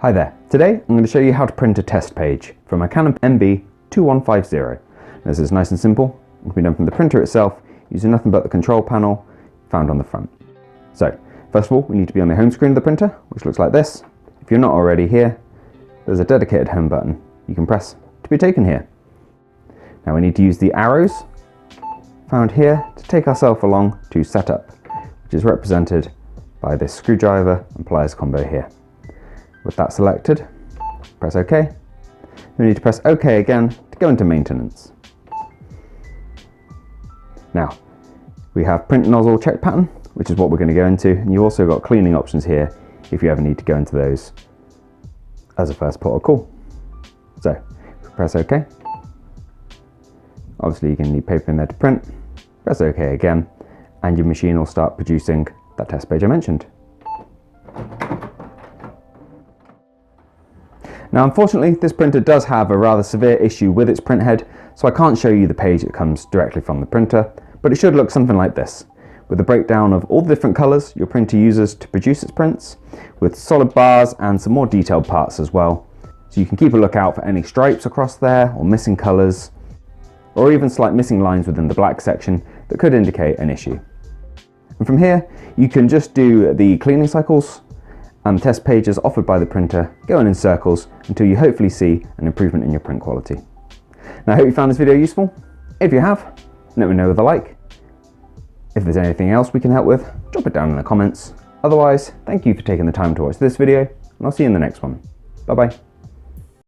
Hi there, today I'm going to show you how to print a test page from a Canon MB2150. This is nice and simple. It can be done from the printer itself using nothing but the control panel found on the front. So first of all, we need to be on the home screen of the printer, which looks like this. If you're not already here, there's a dedicated home button you can press to be taken here. Now we need to use the arrows found here to take ourselves along to setup, which is represented by this screwdriver and pliers combo here. With that selected, press OK. Then we need to press OK again to go into maintenance. Now, we have print nozzle check pattern, which is what we're going to go into, and you've also got cleaning options here if you ever need to go into those as a first port of call. So, press OK. Obviously you're going to need paper in there to print. Press OK again, and your machine will start producing that test page I mentioned. Now unfortunately this printer does have a rather severe issue with its print head, so I can't show you the page that comes directly from the printer, but it should look something like this, with a breakdown of all the different colours your printer uses to produce its prints, with solid bars and some more detailed parts as well, so you can keep a lookout for any stripes across there, or missing colours, or even slight missing lines within the black section that could indicate an issue. And from here you can just do the cleaning cycles and test pages offered by the printer, going in circles until you hopefully see an improvement in your print quality. Now I hope you found this video useful. If you have, let me know with a like. If there's anything else we can help with, drop it down in the comments. Otherwise, thank you for taking the time to watch this video, and I'll see you in the next one. Bye bye.